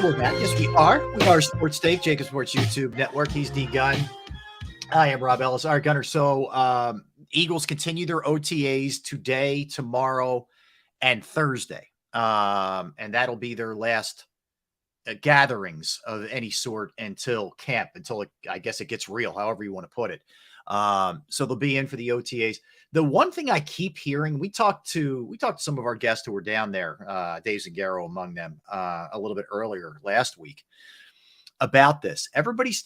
And we're back. Yes, we are. We are Sports Take, JAKIB Sports YouTube Network. He's D Gun. I am Rob Ellis. All right, Gunner. So Eagles continue their OTAs today, tomorrow, and Thursday. And that'll be their last gatherings of any sort until camp, until I guess it gets real, however you want to put it. So they'll be in for the OTAs. The one thing I keep hearing, we talked to some of our guests who were down there, Dave Zagaro among them, a little bit earlier last week about this. Everybody's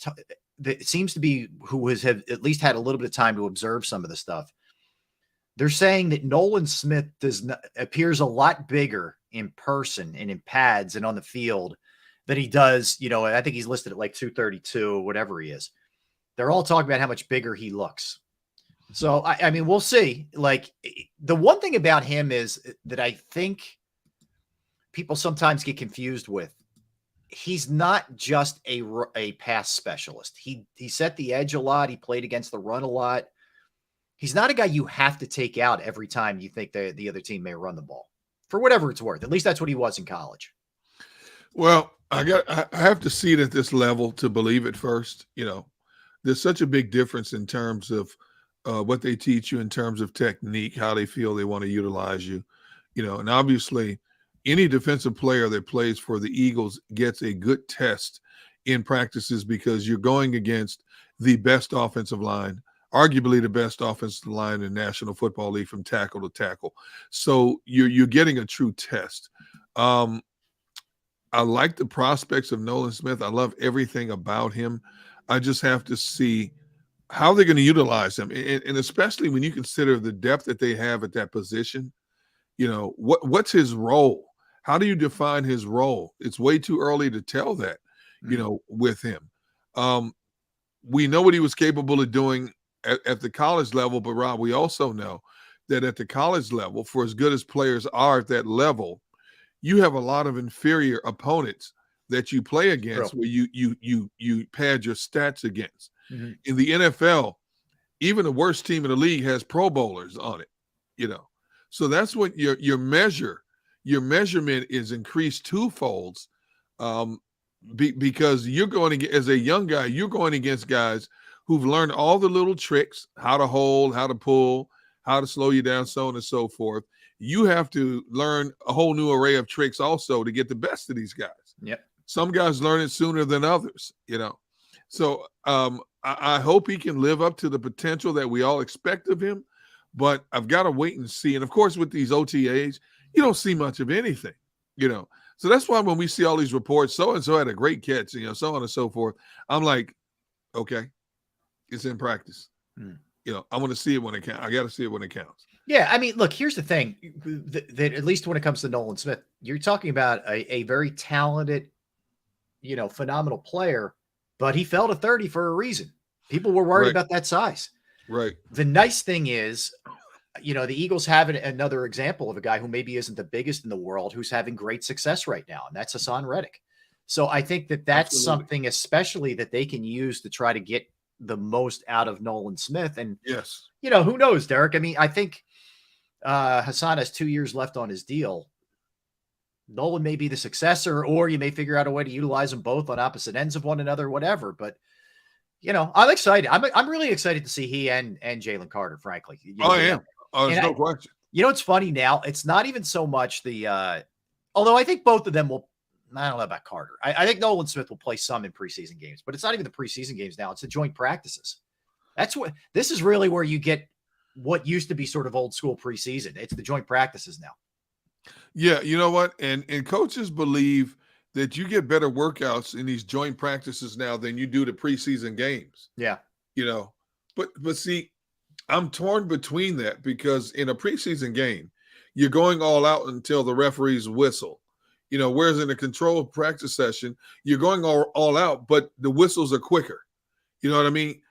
it seems to be who have at least had a little bit of time to observe some of the stuff. They're saying that Nolan Smith appears a lot bigger in person and in pads and on the field than he does. I think he's listed at like 232 or whatever he is. They're all talking about how much bigger he looks. So, I mean, we'll see. Like, the one thing about him is that I think people sometimes get confused with. He's not just a pass specialist. He set the edge a lot. He played against the run a lot. He's not a guy you have to take out every time you think the other team may run the ball, for whatever it's worth. At least that's what he was in college. Well, I have to see it at this level to believe it first. There's such a big difference in terms of what they teach you in terms of technique, how they feel they want to utilize you, and obviously any defensive player that plays for the Eagles gets a good test in practices because you're going against the best offensive line, arguably the best offensive line in the National Football League from tackle to tackle. So you're getting a true test. I like the prospects of Nolan Smith. I love everything about him. I just have to see how they're going to utilize him. And especially when you consider the depth that they have at that position, what's his role? How do you define his role? It's way too early to tell that, with him. We know what he was capable of doing at the college level, but Rob, we also know that at the college level, for as good as players are at that level, you have a lot of inferior opponents that you play against where you pad your stats against. Mm-hmm. In the NFL, even the worst team in the league has Pro Bowlers on it, So that's what your measurement is increased twofolds, because you're going to, as a young guy, you're going against guys who've learned all the little tricks, how to hold, how to pull, how to slow you down, so on and so forth. You have to learn a whole new array of tricks also to get the best of these guys. Yep. Some guys learn it sooner than others, So I hope he can live up to the potential that we all expect of him, but I've got to wait and see. And of course, with these OTAs, you don't see much of anything, So that's why when we see all these reports, so-and-so had a great catch, so on and so forth, I'm like, okay, it's in practice. I want to see it when it counts. I got to see it when it counts. Yeah, I mean, look, here's the thing, that at least when it comes to Nolan Smith, you're talking about a very talented, phenomenal player, but he fell to 30 for a reason. People were worried about that size. Right. The nice thing is, the Eagles have another example of a guy who maybe isn't the biggest in the world, who's having great success right now, and that's Hassan Reddick. So I think that's Absolutely. Something especially that they can use to try to get the most out of Nolan Smith. And, yes, who knows, Derek? I mean, I think Hassan has 2 years left on his deal. Nolan may be the successor, or you may figure out a way to utilize them both on opposite ends of one another, whatever. But, I'm excited. I'm really excited to see he and Jalen Carter, frankly. I am. Oh, there's no question. It's funny now. It's not even so much although I think both of them will, I don't know about Carter. I think Nolan Smith will play some in preseason games, but it's not even the preseason games now. It's the joint practices. This is really where you get what used to be sort of old school preseason. It's the joint practices now. Yeah, you know what? And coaches believe that you get better workouts in these joint practices now than you do the preseason games. Yeah. But see, I'm torn between that because in a preseason game, you're going all out until the referees whistle. Whereas in a controlled practice session, you're going all out, but the whistles are quicker. You know what I mean?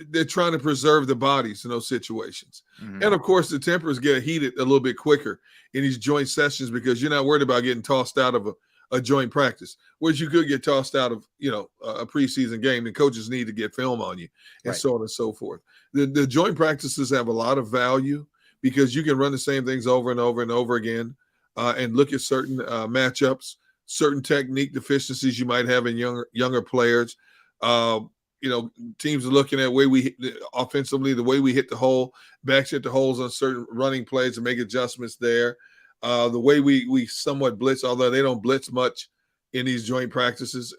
They're trying to preserve the bodies in those situations. Mm-hmm. And, of course, the tempers get heated a little bit quicker in these joint sessions because you're not worried about getting tossed out of a joint practice, whereas you could get tossed out of, a preseason game and coaches need to get film on you and so on and so forth. The joint practices have a lot of value because you can run the same things over and over and over again and look at certain matchups certain technique deficiencies you might have in younger players. Teams are looking at way we offensively, the way we hit the hole, backs hit the holes on certain running plays and make adjustments there. The way we somewhat blitz, although they don't blitz much in these joint practices.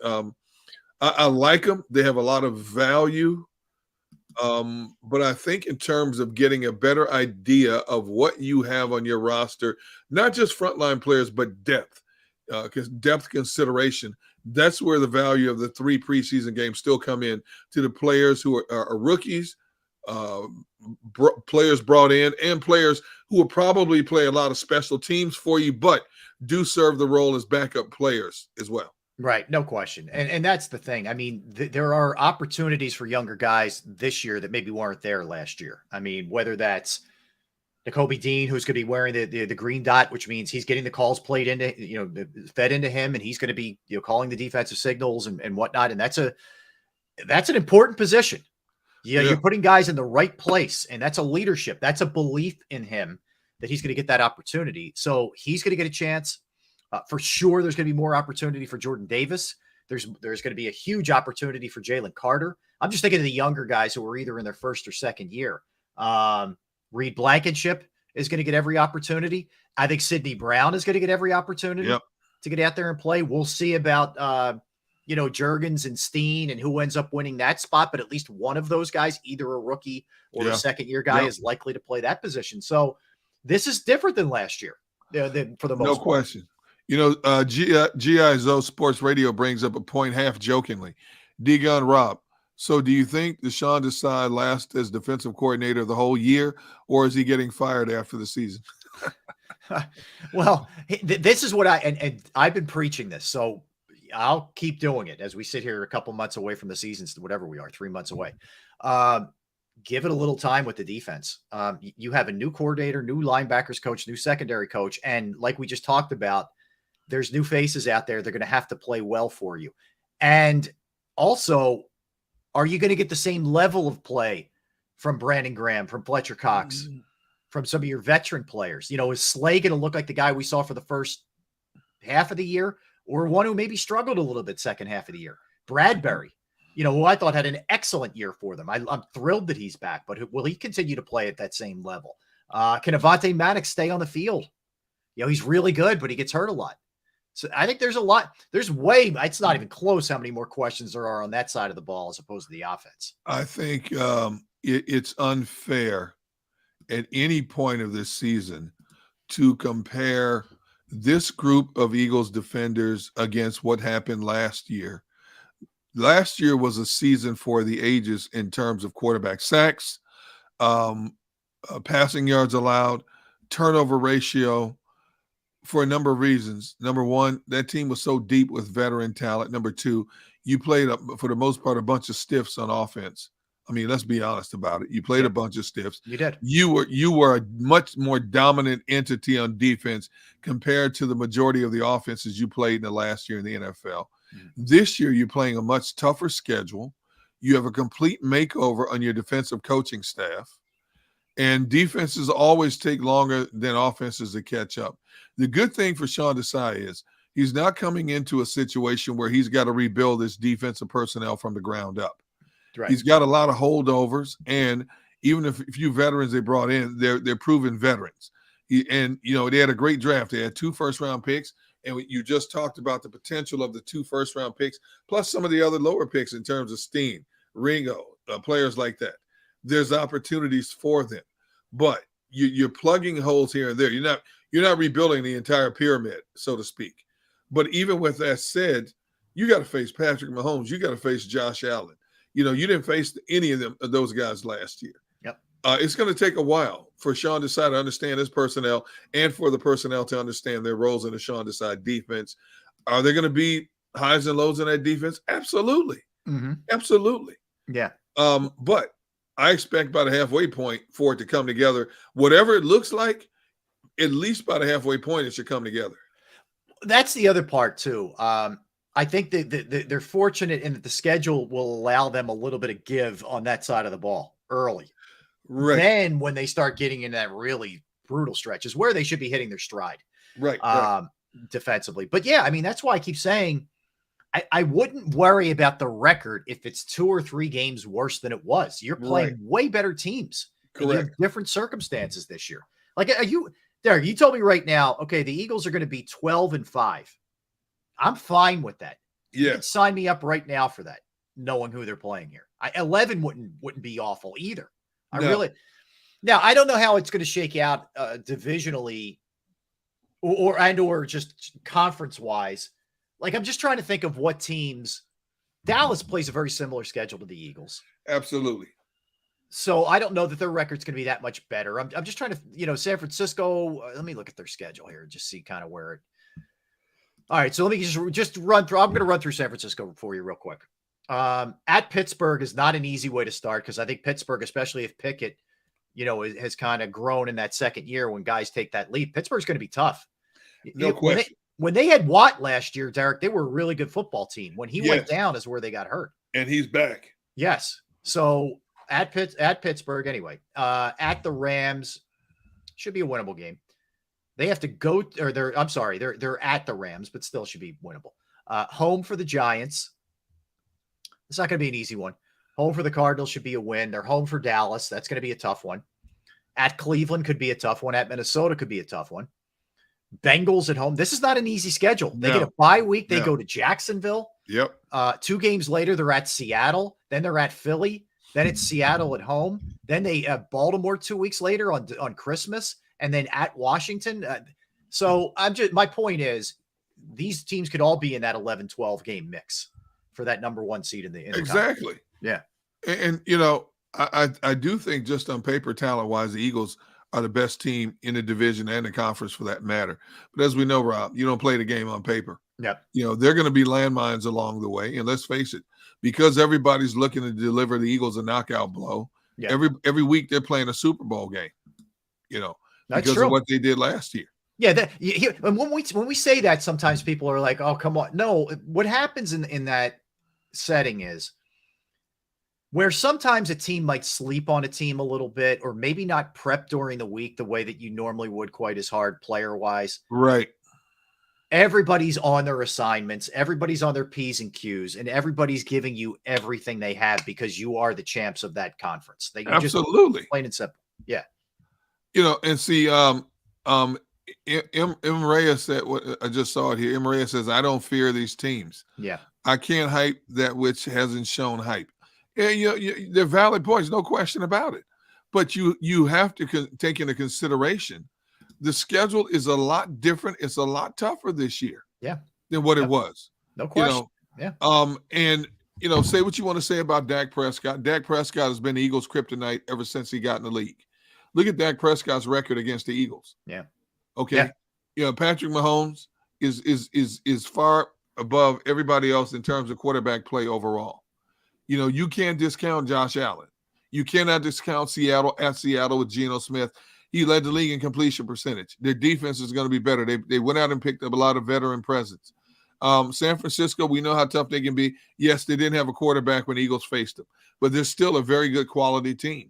I like them. They have a lot of value. But I think in terms of getting a better idea of what you have on your roster, not just frontline players, but depth, because depth consideration, that's where the value of the 3 preseason games still come in to the players who are rookies, players brought in, and players who will probably play a lot of special teams for you, but do serve the role as backup players as well. Right. No question. And that's the thing. I mean, there are opportunities for younger guys this year that maybe weren't there last year. I mean, whether that's Nakobe Dean, who's going to be wearing the green dot, which means he's getting the calls played into, fed into him, and he's going to be, calling the defensive signals and whatnot. And that's an important position. Yeah. You're putting guys in the right place, and that's a leadership. That's a belief in him that he's going to get that opportunity. So he's going to get a chance. For sure, there's going to be more opportunity for Jordan Davis. There's going to be a huge opportunity for Jalen Carter. I'm just thinking of the younger guys who are either in their first or second year. Reed Blankenship is going to get every opportunity. I think Sidney Brown is going to get every opportunity to get out there and play. We'll see about, Juergens and Steen and who ends up winning that spot, but at least one of those guys, either a rookie or a second-year guy, is likely to play that position. So this is different than last year for the most part. No question. GI Zo Sports Radio brings up a point half jokingly. D-Gun Rob, so do you think Deshaun Desai lasts as defensive coordinator the whole year, or is he getting fired after the season? Well, this is what and I've been preaching this, so I'll keep doing it as we sit here a couple months away from the season, whatever we are, 3 months away. Give it a little time with the defense. You have a new coordinator, new linebackers coach, new secondary coach, and like we just talked about, there's new faces out there. They're going to have to play well for you. And also, are you going to get the same level of play from Brandon Graham, from Fletcher Cox, from some of your veteran players? Is Slay going to look like the guy we saw for the first half of the year, or one who maybe struggled a little bit second half of the year? Bradbury, who I thought had an excellent year for them. I'm thrilled that he's back, but will he continue to play at that same level? Can Avonte Maddox stay on the field? He's really good, but he gets hurt a lot. So I think there's a lot. It's not even close how many more questions there are on that side of the ball as opposed to the offense. I think it's unfair at any point of this season to compare this group of Eagles defenders against what happened last year. Last year was a season for the ages in terms of quarterback sacks, passing yards allowed, turnover ratio, for a number of reasons. Number one, that team was so deep with veteran talent. Number two, you played, for the most part, a bunch of stiffs on offense. I mean, let's be honest about it. You played a bunch of stiffs. You did. You were a much more dominant entity on defense compared to the majority of the offenses you played in the last year in the NFL. This year, you're playing a much tougher schedule. You have a complete makeover on your defensive coaching staff. And defenses always take longer than offenses to catch up. The good thing for Sean Desai is he's not coming into a situation where he's got to rebuild his defensive personnel from the ground up. Right. He's got a lot of holdovers, and even if a few veterans they brought in, they're proven veterans. They had a great draft. They had 2 first-round picks, and you just talked about the potential of the 2 first-round picks, plus some of the other lower picks in terms of Steen, Ringo, players like that. There's opportunities for them, but you're plugging holes here and there. You're not rebuilding the entire pyramid, so to speak. But even with that said, you got to face Patrick Mahomes. You got to face Josh Allen. You didn't face any of those guys last year. Yep. It's going to take a while for Sean Desai to understand his personnel and for the personnel to understand their roles in the Sean Desai defense. Are there going to be highs and lows in that defense? Absolutely. Absolutely. Yeah. But I expect by the halfway point for it to come together. Whatever it looks like, at least by the halfway point, it should come together. That's the other part, too. I think that they're fortunate in that the schedule will allow them a little bit of give on that side of the ball early. Right. Then when they start getting in that really brutal stretch is where they should be hitting their stride. Right. defensively. But yeah, I mean, that's why I keep saying I wouldn't worry about the record if it's 2 or 3 games worse than it was. You're playing way better teams. And you have different circumstances this year. Like, Derek, you told me right now, okay, the Eagles are going to be 12-5. I'm fine with that. You can sign me up right now for that, knowing who they're playing here. 11 wouldn't be awful either. Now, I don't know how it's going to shake out divisionally or just conference-wise. Like, I'm just trying to think of what teams. Dallas plays a very similar schedule to the Eagles. Absolutely. So I don't know that their record's going to be that much better. I'm just trying to, San Francisco. Let me look at their schedule here and just see kind of where it. All right, so let me just run through. I'm going to run through San Francisco for you real quick. At Pittsburgh is not an easy way to start because I think Pittsburgh, especially if Pickett, has kind of grown in that second year when guys take that leap. Pittsburgh's going to be tough. No question. When they had Watt last year, Derek, they were a really good football team. When he went down is where they got hurt. And he's back. Yes. So at Pittsburgh, anyway, at the Rams should be a winnable game. They have to go, or they're at the Rams, but still should be winnable. Home for the Giants. It's not going to be an easy one. Home for the Cardinals should be a win. They're home for Dallas. That's going to be a tough one. At Cleveland could be a tough one. At Minnesota could be a tough one. Bengals at home. This is not an easy schedule. They get a bye week. They go to Jacksonville. Yep. 2 games later, they're at Seattle. Then they're at Philly. Then it's Seattle at home. Then they have Baltimore 2 weeks later on Christmas, and then at Washington. So my point is these teams could all be in that 11-12 game mix for that number 1 seed in the exactly. Yeah. And I do think just on paper, talent-wise, the Eagles are the best team in the division and the conference for that matter. But as we know, Rob, you don't play the game on paper. Yep. They're going to be landmines along the way. And let's face it, because everybody's looking to deliver the Eagles a knockout blow, every week they're playing a Super Bowl game, because of what they did last year. Yeah. And when we say that, sometimes people are like, oh, come on. No, what happens in that setting is where sometimes a team might sleep on a team a little bit, or maybe not prep during the week the way that you normally would quite as hard player-wise. Right. Everybody's on their assignments. Everybody's on their P's and Q's, and everybody's giving you everything they have because you are the champs of that conference. Absolutely. Just plain and simple. Yeah. And see, M. Reyes said, what I just saw it here. M. Reyes says, I don't fear these teams. Yeah. I can't hype that which hasn't shown hype. Yeah, they're valid points, no question about it. But you have to take into consideration the schedule is a lot different. It's a lot tougher this year, than what it was. No question. And say what you want to say about Dak Prescott. Dak Prescott has been the Eagles' kryptonite ever since he got in the league. Look at Dak Prescott's record against the Eagles. Yeah. Okay. Yeah. Patrick Mahomes is far above everybody else in terms of quarterback play overall. You can't discount Josh Allen. You cannot discount Seattle with Geno Smith. He led the league in completion percentage. Their defense is going to be better. They went out and picked up a lot of veteran presence. San Francisco, we know how tough they can be. Yes, they didn't have a quarterback when the Eagles faced them, but they're still a very good quality team.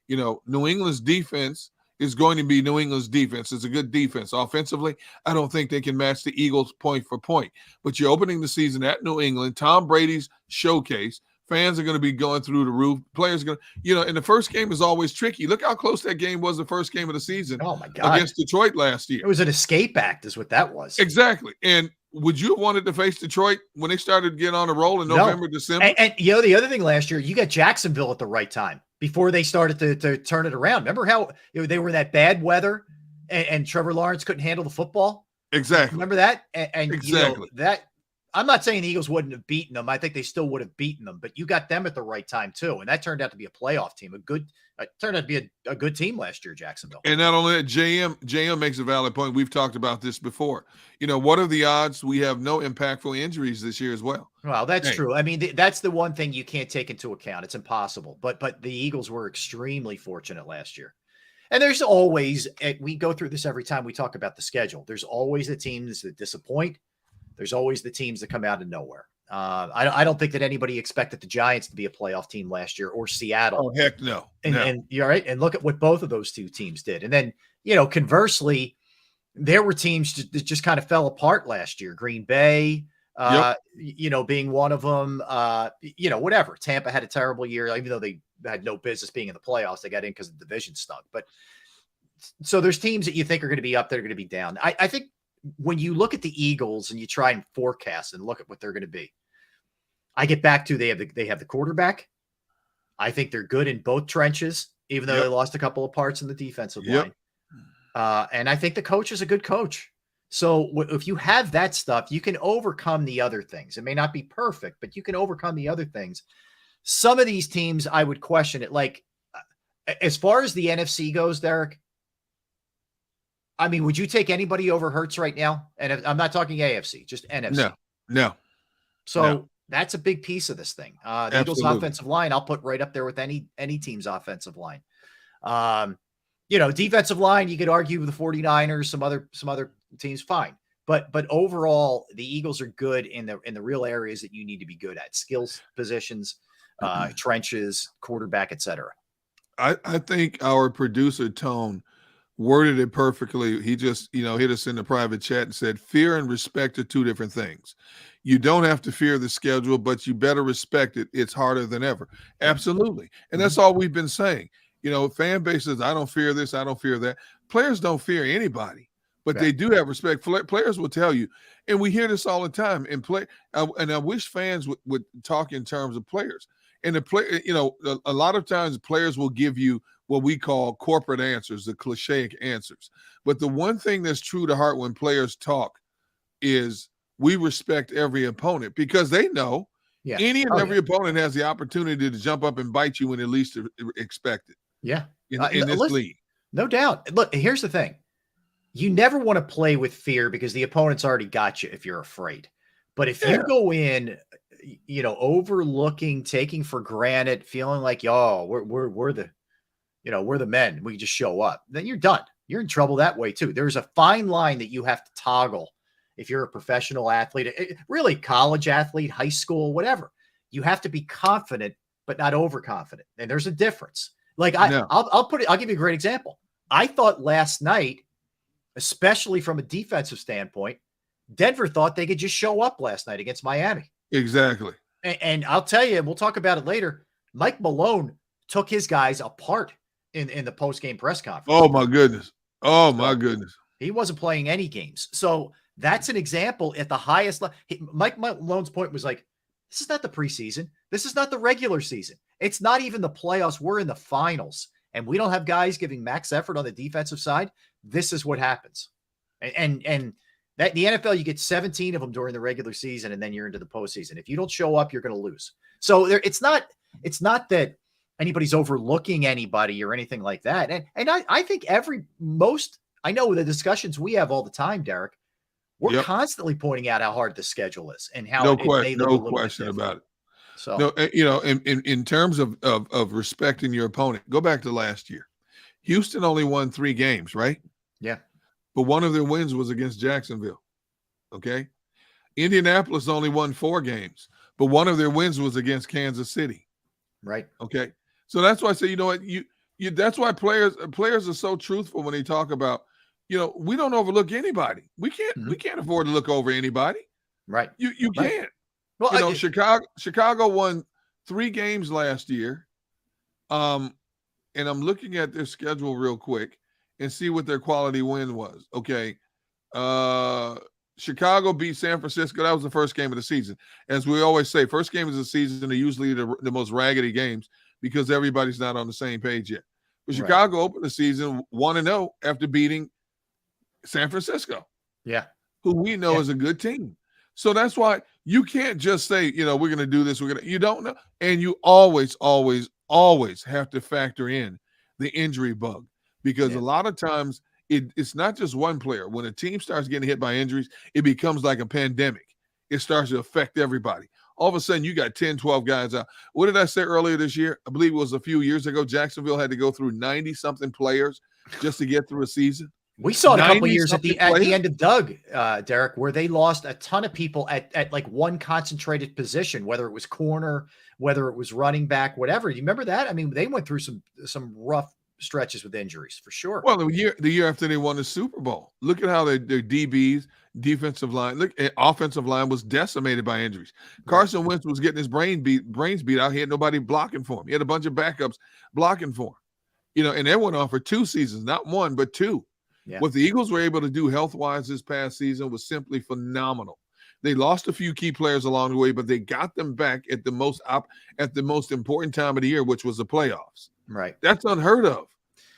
New England's defense is going to be New England's defense. It's a good defense. Offensively, I don't think they can match the Eagles point for point. But you're opening the season at New England, Tom Brady's showcase. Fans are going to be going through the roof. Players are going to, and the first game is always tricky. Look how close that game was the first game of the season. Oh, my God. Against Detroit last year. It was an escape act is what that was. Exactly. And would you have wanted to face Detroit when they started to get on a roll in November, December? And the other thing last year, you got Jacksonville at the right time before they started to turn it around. Remember how they were in that bad weather and Trevor Lawrence couldn't handle the football? Exactly. Remember that? And exactly. That I'm not saying the Eagles wouldn't have beaten them. I think they still would have beaten them, but you got them at the right time too. And that turned out to be a playoff team, turned out to be a good team last year, Jacksonville. And not only that, JM makes a valid point. We've talked about this before. What are the odds we have no impactful injuries this year as well? Well, that's true. I mean, that's the one thing you can't take into account. It's impossible. But the Eagles were extremely fortunate last year. And there's always, we go through this every time we talk about the schedule. There's always the teams that disappoint. There's always the teams that come out of nowhere. I don't think that anybody expected the Giants to be a playoff team last year or Seattle. Oh, heck no. And you're right. And look at what both of those two teams did. And then, conversely, there were teams that just kind of fell apart last year. Green Bay, being one of them, whatever. Tampa had a terrible year, even though they had no business being in the playoffs. They got in because the division stunk. But so there's teams that you think are going to be up, that are going to be down. I think when you look at the Eagles and you try and forecast and look at what they're going to be, I get back to they have the quarterback. I think they're good in both trenches, even though they lost a couple of parts in the defensive line. And I think the coach is a good coach. So if you have that stuff, you can overcome the other things. It may not be perfect, but you can overcome the other things. Some of these teams, I would question it. Like, as far as the NFC goes, Derek, I mean, would you take anybody over Hurts right now? And I'm not talking AFC, just NFC. No. So that's a big piece of this thing. The Eagles' offensive line, I'll put right up there with any team's offensive line. Defensive line, you could argue with the 49ers, some other teams, fine. But overall, the Eagles are good in the real areas that you need to be good at: skills, positions, trenches, quarterback, etc. I think our producer Tone worded it perfectly. He just, hit us in the private chat and said, fear and respect are two different things. You don't have to fear the schedule, but you better respect it. It's harder than ever. Absolutely. And that's all we've been saying. Fan bases, I don't fear this, I don't fear that. Players don't fear anybody, but they do have respect. Players will tell you, and we hear this all the time. And I wish fans would talk in terms of players. And a lot of times players will give you what we call corporate answers, the cliche answers. But the one thing that's true to heart when players talk is we respect every opponent, because they know any and every opponent has the opportunity to jump up and bite you when they least expect it. Yeah. In this league. No doubt. Look, here's the thing. You never want to play with fear because the opponent's already got you if you're afraid. But if you go in, overlooking, taking for granted, feeling like, we're the men, we just show up, then you're done. You're in trouble that way too. There's a fine line that you have to toggle if you're a professional athlete, really college athlete, high school, whatever. You have to be confident, but not overconfident. And there's a difference. Like I'll give you a great example. I thought last night, especially from a defensive standpoint, Denver thought they could just show up last night against Miami. Exactly. And I'll tell you, and we'll talk about it later, Mike Malone took his guys apart in the post-game press conference. Oh, my goodness. My goodness. He wasn't playing any games. So that's an example at the highest level. Mike Malone's point was like, this is not the preseason. This is not the regular season. It's not even the playoffs. We're in the finals, and we don't have guys giving max effort on the defensive side. This is what happens. And that the NFL, you get 17 of them during the regular season, and then you're into the postseason. If you don't show up, you're going to lose. So it's not that anybody's overlooking anybody or anything like that. And I think I know the discussions we have all the time, Derek, we're constantly pointing out how hard the schedule is and how no question about it. So, in terms of respecting your opponent, go back to last year. Houston only won 3 games, right? Yeah. But one of their wins was against Jacksonville. Okay. Indianapolis only won 4 games, but one of their wins was against Kansas City. Right. Okay. So that's why I say, you know what, that's why players are so truthful when they talk about, we don't overlook anybody. We can't afford to look over anybody. Right. You right. can't. Well, Chicago won 3 games last year. And I'm looking at their schedule real quick and see what their quality win was. Okay. Chicago beat San Francisco. That was the first game of the season. As we always say, first game of the season are usually the most raggedy games because everybody's not on the same page yet. But Chicago opened the season 1-0 after beating San Francisco. Yeah. Who we know is a good team. So that's why you can't just say, we're going to do this. You don't know. And you always, always, always have to factor in the injury bug because a lot of times it's not just one player. When a team starts getting hit by injuries, it becomes like a pandemic. It starts to affect everybody. All of a sudden, you got 10, 12 guys out. What did I say earlier this year? I believe it was a few years ago. Jacksonville had to go through 90-something players just to get through a season. We saw it a couple of years at the end of Doug, Derek, where they lost a ton of people at like one concentrated position, whether it was corner, whether it was running back, whatever. You remember that? I mean, they went through some rough stretches with injuries for sure. Well, the year after they won the Super Bowl, look at how their DBs, defensive line, offensive line was decimated by injuries. Carson Wentz was getting his brains beat out. He had nobody blocking for him. He had a bunch of backups blocking for him. And they went on for 2 seasons, not 1, but 2. Yeah. What the Eagles were able to do health-wise this past season was simply phenomenal. They lost a few key players along the way, but they got them back at the most important time of the year, which was the playoffs. Right. That's unheard of.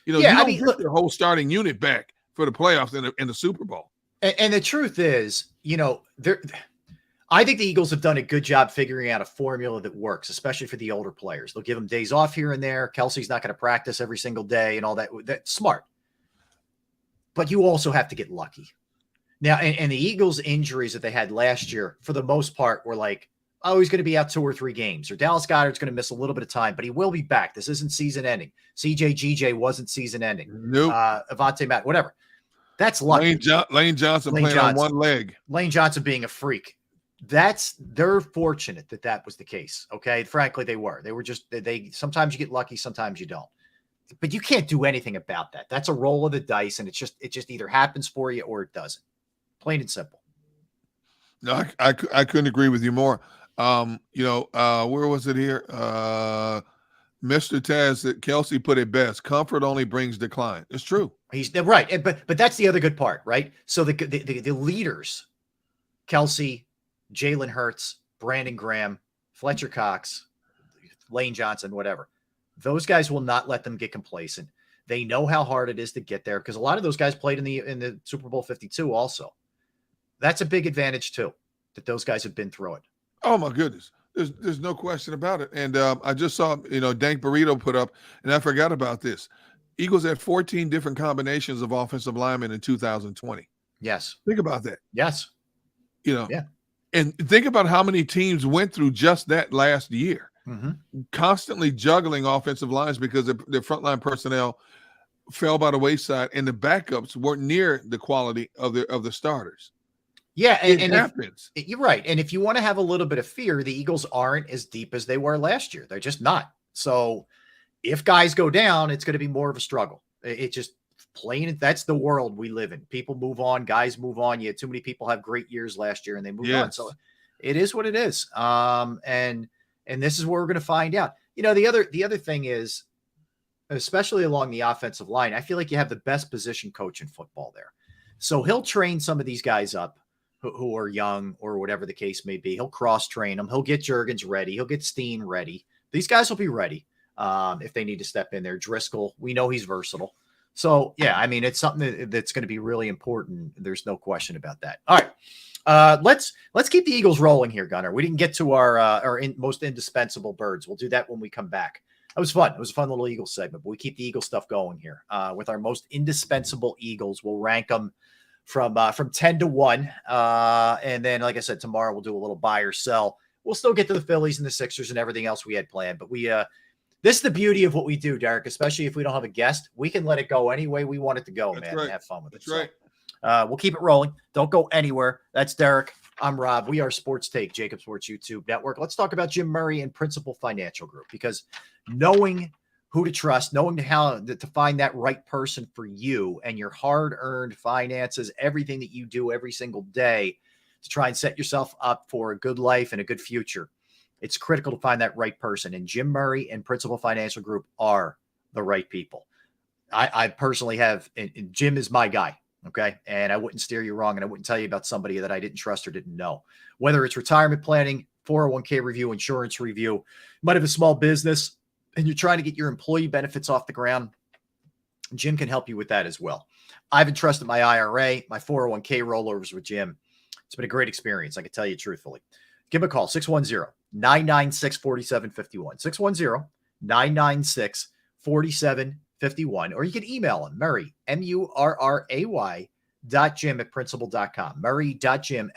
You don't get your whole starting unit back for the playoffs in the Super Bowl. And the truth is, I think the Eagles have done a good job figuring out a formula that works, especially for the older players. They'll give them days off here and there. Kelsey's not going to practice every single day and all that. That's smart. But you also have to get lucky. Now, and the Eagles' injuries that they had last year, for the most part, were like, oh, he's going to be out 2 or 3 games, or Dallas Goedert's going to miss a little bit of time, but he will be back. This isn't season ending. GJ wasn't season ending. Nope. Avonte Matt, whatever. That's lucky. Lane Johnson playing on one leg. Lane Johnson being a freak. They're fortunate that was the case. Okay. Frankly, they were. They were just, sometimes you get lucky, sometimes you don't. But you can't do anything about that. That's a roll of the dice, and it just either happens for you or it doesn't. Plain and simple. No, I couldn't agree with you more. Where was it here? Mr. Taz, that Kelsey put it best. Comfort only brings decline. It's true. He's right. But that's the other good part, right? So the leaders, Kelsey, Jalen Hurts, Brandon Graham, Fletcher Cox, Lane Johnson, whatever. Those guys will not let them get complacent. They know how hard it is to get there, because a lot of those guys played in the Super Bowl 52 also. That's a big advantage too, that those guys have been through it. Oh my goodness. There's no question about it. And I just saw, Dank Burrito put up, and I forgot about this. Eagles had 14 different combinations of offensive linemen in 2020. Yes. Think about that. Yes. Yeah. And think about how many teams went through just that last year, constantly juggling offensive lines because their frontline personnel fell by the wayside, and the backups weren't near the quality of the starters. Yeah, and it happens. You're right. And if you want to have a little bit of fear, the Eagles aren't as deep as they were last year. They're just not. So if guys go down, it's going to be more of a struggle. It just plain. That's the world we live in. People move on. Guys move on. You had too many people have great years last year, and they moved on. So it is what it is. And this is where we're going to find out. The other thing is, especially along the offensive line, I feel like you have the best position coach in football there. So he'll train some of these guys up who are young or whatever the case may be. He'll cross-train them. He'll get Juergens ready. He'll get Steen ready. These guys will be ready if they need to step in there. Driscoll, we know he's versatile. So, yeah, I mean, it's something that's going to be really important. There's no question about that. All right. Let's keep the Eagles rolling here, Gunnar. We didn't get to our most indispensable birds. We'll do that when we come back. That was fun. It was a fun little Eagles segment, but we keep the Eagle stuff going here with our most indispensable Eagles. We'll rank them from 10 to 1. And then, like I said, tomorrow we'll do a little buy or sell. We'll still get to the Phillies and the Sixers and everything else we had planned. But this is the beauty of what we do, Derek, especially if we don't have a guest. We can let it go any way we want it to go, man, and have fun with it. That's right. So, we'll keep it rolling. Don't go anywhere. That's Derek. I'm Rob. We are Sports Take, JAKIB Sports YouTube Network. Let's talk about Jim Murray and Principal Financial Group, because knowing who to trust, knowing how to find that right person for you and your hard-earned finances, everything that you do every single day to try and set yourself up for a good life and a good future, it's critical to find that right person. And Jim Murray and Principal Financial Group are the right people. I personally have, and Jim is my guy. Okay. And I wouldn't steer you wrong. And I wouldn't tell you about somebody that I didn't trust or didn't know, whether it's retirement planning, 401k review, insurance review. You might have a small business and you're trying to get your employee benefits off the ground. Jim can help you with that as well. I've entrusted my IRA, my 401k rollovers with Jim. It's been a great experience. I can tell you truthfully. Give him a call, 610-996-4751, 610-996-4751, or you can email him, Murray, Murray.Jim@principal.com, Murray.Jim@